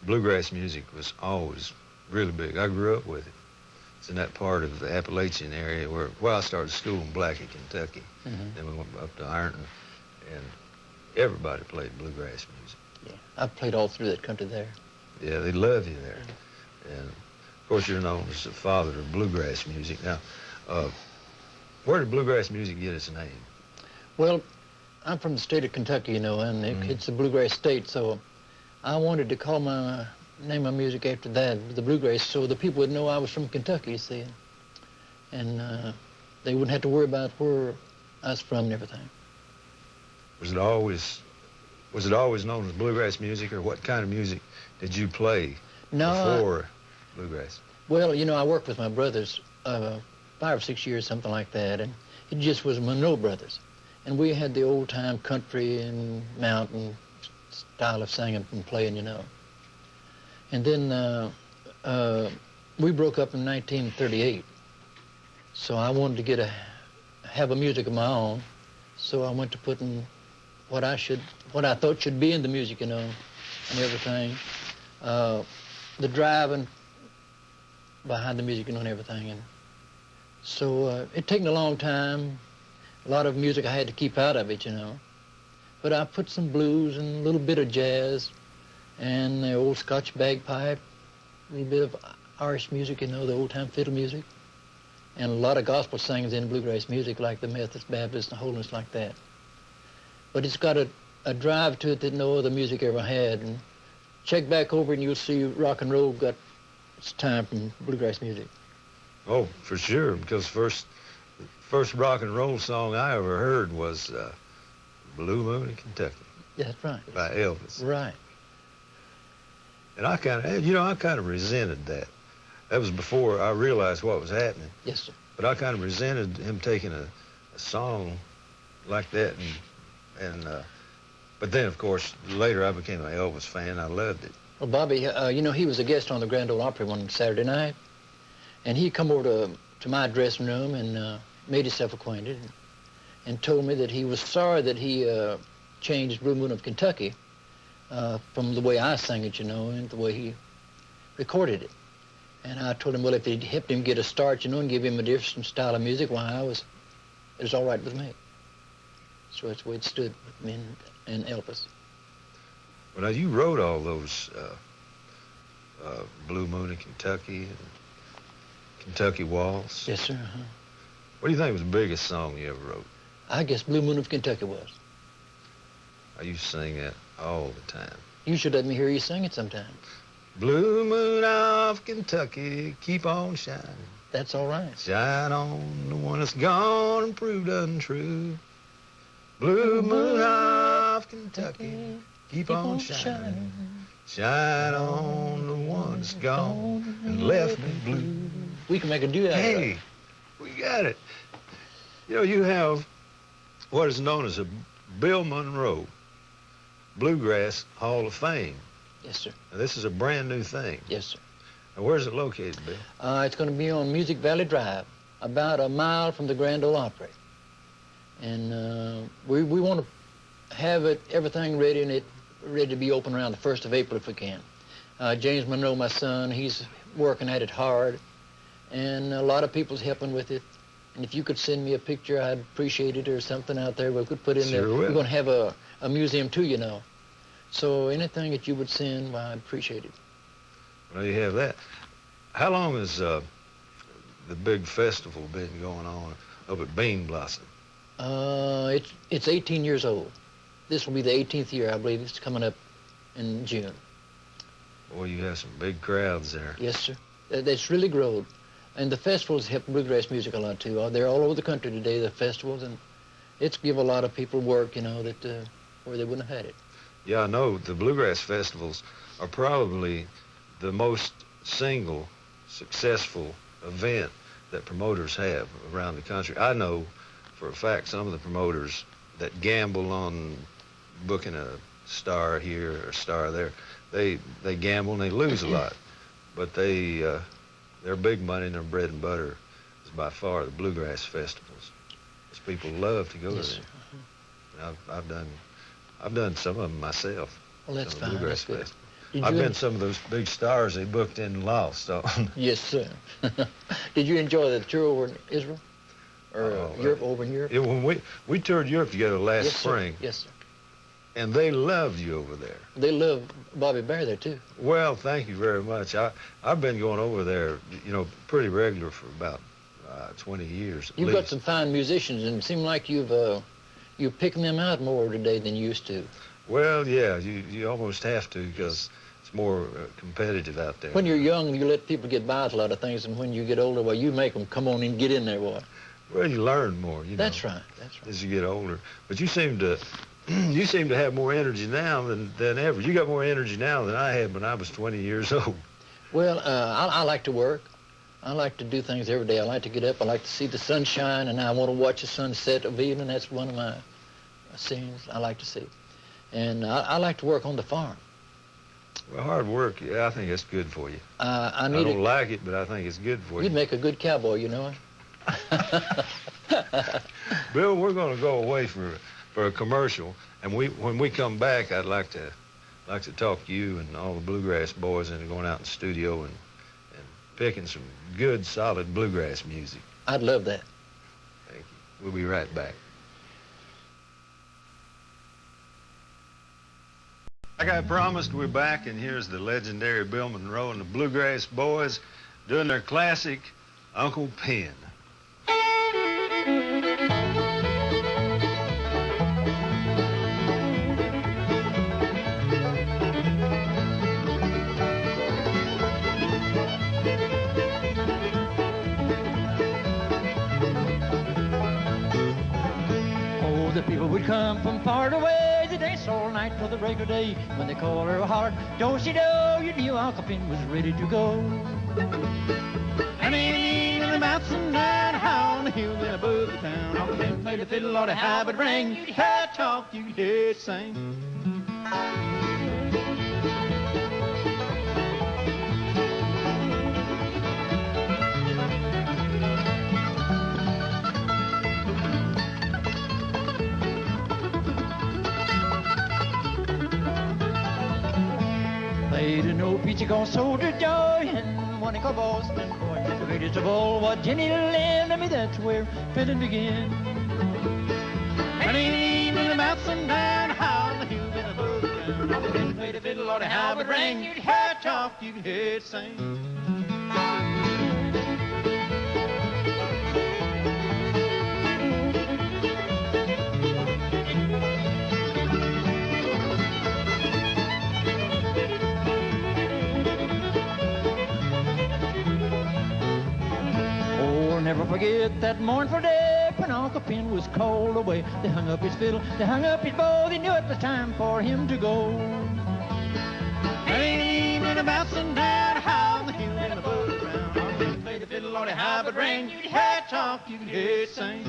bluegrass music was always really big. I grew up with it. It's in that part of the Appalachian area where, well, I started school in Blackie, Kentucky. Then we went up to Ironton, and everybody played bluegrass music. Yeah, I've played all through that country there. Yeah, they love you there. And, of course, you're known as the father of bluegrass music. Now, where did bluegrass music get its name? Well, I'm from the state of Kentucky, you know, and it's a bluegrass state, so I wanted to call name my music after that, the bluegrass, so the people would know I was from Kentucky, you see. And they wouldn't have to worry about where I was from and everything. Was it always known as bluegrass music, or what kind of music did you play before bluegrass? Well, you know, I worked with my brothers 5 or 6 years, something like that, and it just was Monroe Brothers. And we had the old-time country and mountain style of singing and playing, you know. And then we broke up in 1938. So I wanted to have a music of my own. So I went to putting what I thought should be in the music, you know, and everything. The driving behind the music, you know, and everything. And so it taken a long time. A lot of music I had to keep out of it, you know. But I put some blues and a little bit of jazz and the old Scotch bagpipe, a little bit of Irish music, you know, the old-time fiddle music, and a lot of gospel singers in bluegrass music like the Methodist, Baptist, and holiness like that. But it's got a drive to it that no other music ever had. And check back over and you'll see rock and roll got its time from bluegrass music. Oh, for sure, because first rock and roll song I ever heard was Blue Moon in Kentucky. Yeah, that's right. By Elvis. Right. And I kind of resented that. That was before I realized what was happening. Yes, sir. But I kind of resented him taking a song like that, but then, of course, later I became an Elvis fan. I loved it. Well, Bobby, you know, he was a guest on the Grand Ole Opry one Saturday night, and he come over to my dressing room and made himself acquainted and told me that he was sorry that he changed Blue Moon of Kentucky from the way I sang it, you know, and the way he recorded it. And I told him, well, if it helped him get a start, you know, and give him a different style of music, why, it was all right with me. So that's the way it stood with me and Elvis. Well, now, you wrote all those Blue Moon in Kentucky and Kentucky Waltz. Yes, sir. What do you think was the biggest song you ever wrote? I guess Blue Moon of Kentucky was. I used to sing that all the time. You should let me hear you sing it sometime. Blue moon of Kentucky, keep on shining. That's all right. Shine on the one that's gone and proved untrue. Blue moon of Kentucky, keep on shining. Shine on the one that's gone and left me blue. We can make a duet. Hey, we got it. You know, you have what is known as a Bill Monroe Bluegrass Hall of Fame. Yes, sir. Now, this is a brand new thing. Yes, sir. Now, where's it located, Bill? It's going to be on Music Valley Drive, about a mile from the Grand Ole Opry. And we want to have everything ready and ready to be open around the 1st of April if we can. James Monroe, my son, he's working at it hard, and a lot of people's helping with it. And if you could send me a picture, I'd appreciate it, or something out there we could put in there. Sure will. We're going to have a museum too, you know. So anything that you would send, well, I'd appreciate it. Well, you have that. How long has the big festival been going on up at Bean Blossom? It's 18 years old. This will be the 18th year, I believe. It's coming up in June. Boy, you have some big crowds there. Yes, sir. It's really grown. And the festivals help bluegrass music a lot, too. They're all over the country today, the festivals, and it's give a lot of people work, you know, that where they wouldn't have had it. Yeah, I know. The bluegrass festivals are probably the most single successful event that promoters have around the country. I know for a fact some of the promoters that gamble on booking a star here or a star there, they gamble and they lose a lot. But their big money and their bread and butter is by far the bluegrass festivals. Because people love to go Yes, to them. sir. I've done some of them myself. Well, that's some of the fine. bluegrass That's good. festivals. I've been some of those big stars they booked in lost on. Yes, sir. Did you enjoy the tour over in Israel? Or Europe, over in Europe? When we toured Europe together last Yes, spring. Sir. Yes, sir. And they loved you over there. They love Bobby Bear there, too. Well, thank you very much. I've been going over there, pretty regular for about 20 years at You've least. got some fine musicians, and it seems like you're picking them out more today than you used to. Well, yeah, you almost have to because it's more competitive out there. When you're young, you let people get by with a lot of things, and when you get older, well, you make them come on and get in there, boy. Well, you learn more, That's right. That's right. as you get older. But you seem to have more energy now than ever. You got more energy now than I had when I was 20 years old. Well, I like to work. I like to do things every day. I like to get up. I like to see the sunshine, and I want to watch the sunset of evening. That's one of my scenes I like to see. And I like to work on the farm. Well, hard work, yeah, I think that's good for you. I don't like it, but I think it's good for you. You'd make a good cowboy, you know. Bill, we're going to go away for a commercial, and when we come back, I'd like to talk to you and all the bluegrass boys into going out in the studio and picking some good, solid bluegrass music. I'd love that. Thank you. We'll be right back. Like I promised, we're back, and here's the legendary Bill Monroe and the Bluegrass Boys doing their classic Uncle Pen. Oh, the people would come from far away to dance all night till the break of day. When they call her hollered, do-si-do, you knew Uncle Pen was ready to go. And in the mountains down high on the hill and above the town, Uncle Pen played the fiddle, Lord, how it rang. You could hear it talk, you could hear it sing. Played an old peachy called Soldier Joy and one he called Boston Boy. The greatest of all was Jenny Lynn. I mean, that's where fiddling began. And in the mountains down high on the hill and above the ground, Uncle Pen played the fiddle, Lord, how it rang. You could hear it talk, you could hear it sing. Never forget that mournful day when Uncle Pen was called away. They hung up his fiddle, they hung up his bow, they knew it was time for him to go. And in the mountains down high on the hill and above the ground, Uncle Pen played the fiddle, Lord, how it rang. You could hear it talk, you could hear it sing.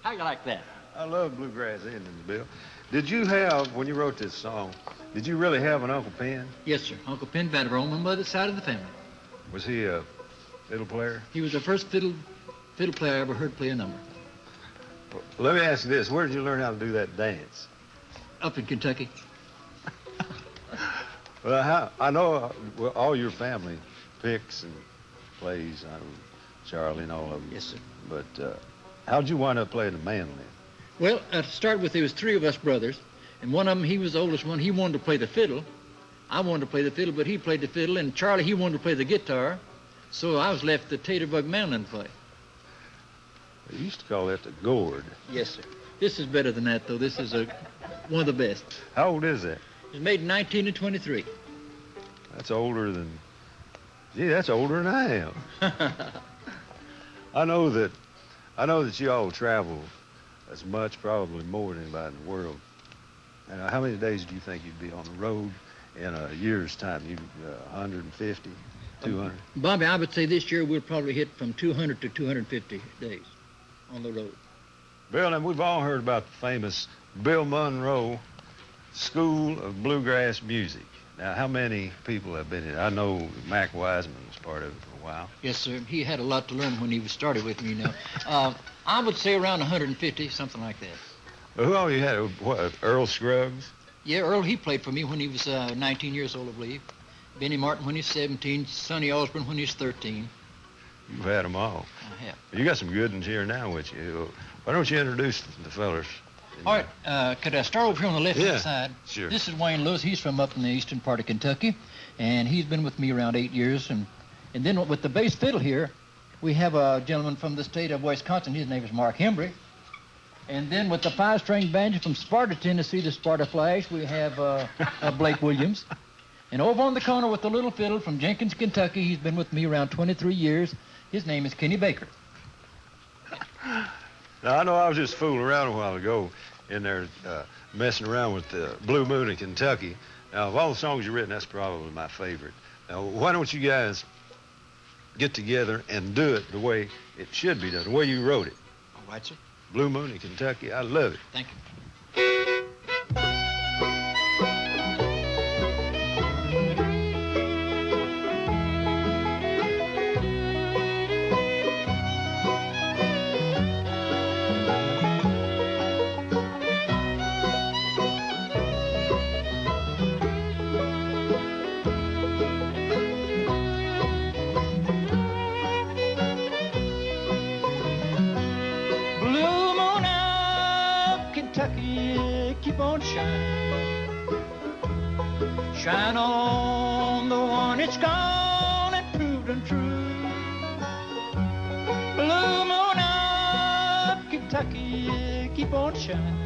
How you like that? I love bluegrass endings, Bill. Did you have, when you wrote this song, did you really have an Uncle Pen? Yes, sir. Uncle Pen Vanderbilt on my mother's side of the family. Was he a fiddle player? He was the first fiddle player I ever heard play a number. Let me ask you this. Where did you learn how to do that dance? Up in Kentucky. Well, I know all your family picks and plays, Charlie and all of them. Yes, sir. But how'd you wind up playing the mandolin? Well, to start with, there was three of us brothers, and one of them, he was the oldest one. He wanted to play the fiddle. I wanted to play the fiddle, but he played the fiddle, and Charlie, he wanted to play the guitar. So I was left the tater-bug mandolin play. They used to call that the gourd. Yes, sir. This is better than that, though. This is one of the best. How old is that? It was made in 1923. That's older than... Gee, that's older than I am. I know that you all travel as much, probably more than anybody in the world. How many days do you think you'd be on the road in a year's time? 150, 200? Bobby, I would say this year we'll probably hit from 200 to 250 days. on the road. Bill, and we've all heard about the famous Bill Monroe School of Bluegrass Music. Now, how many people have been in it? I know Mac Wiseman was part of it for a while. Yes, sir. He had a lot to learn when he started with me now. I would say around 150, something like that. Well, who all you had? What, Earl Scruggs? Yeah, Earl, he played for me when he was 19 years old, I believe. Benny Martin when he was 17, Sonny Osborne when he was 13. You've had them all. I have. You got some good ones here now with you. Why don't you introduce the fellers? All right, could I start over here on the left-hand side? Sure. This is Wayne Lewis. He's from up in the eastern part of Kentucky, and he's been with me around 8 years. And then with the bass fiddle here, we have a gentleman from the state of Wisconsin. His name is Mark Hembry. And then with the five-string banjo from Sparta, Tennessee, the Sparta Flash, we have Blake Williams. And over on the corner with the little fiddle from Jenkins, Kentucky, he's been with me around 23 years. His name is Kenny Baker. Now, I know I was just fooling around a while ago in there messing around with the Blue Moon in Kentucky. Now, of all the songs you've written, that's probably my favorite. Now, why don't you guys get together and do it the way it should be done, the way you wrote it? All right, sir. Blue Moon in Kentucky, I love it. Thank you. Kentucky, keep on shining. Shine on the one that's gone and proved untrue. Blue moon of Kentucky, keep on shining.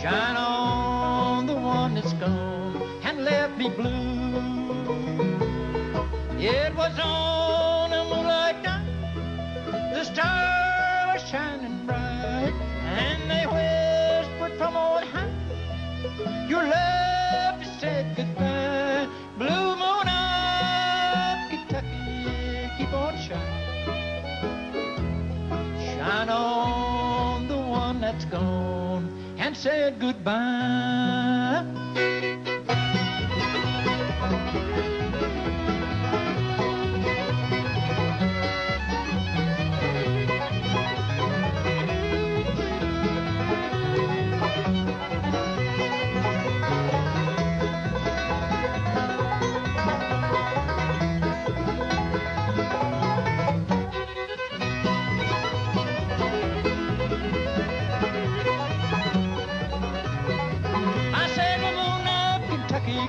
Shine on the one that's gone and left me blue. It was on a moonlight night, the stars were shining bright, and they whispered from on high, your love has said goodbye. Blue moon of Kentucky, keep on shining. Shine on the one that's gone and said goodbye.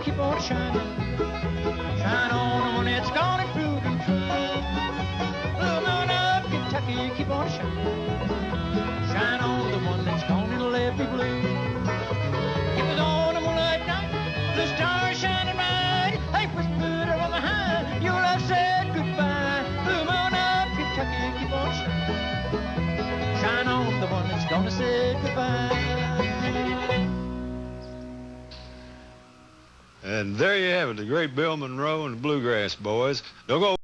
Keep on shining, shine on the one that's gone and proven true. Blue moon of Kentucky, keep on shining, shine on the one that's gone and left me blue. It was on a moonlight night, the stars shining bright, they whispered on the high, your love said goodbye. Blue moon of Kentucky, keep on shining, shine on the one that's gone and said goodbye. And there you have it, the great Bill Monroe and the Bluegrass Boys. Don't go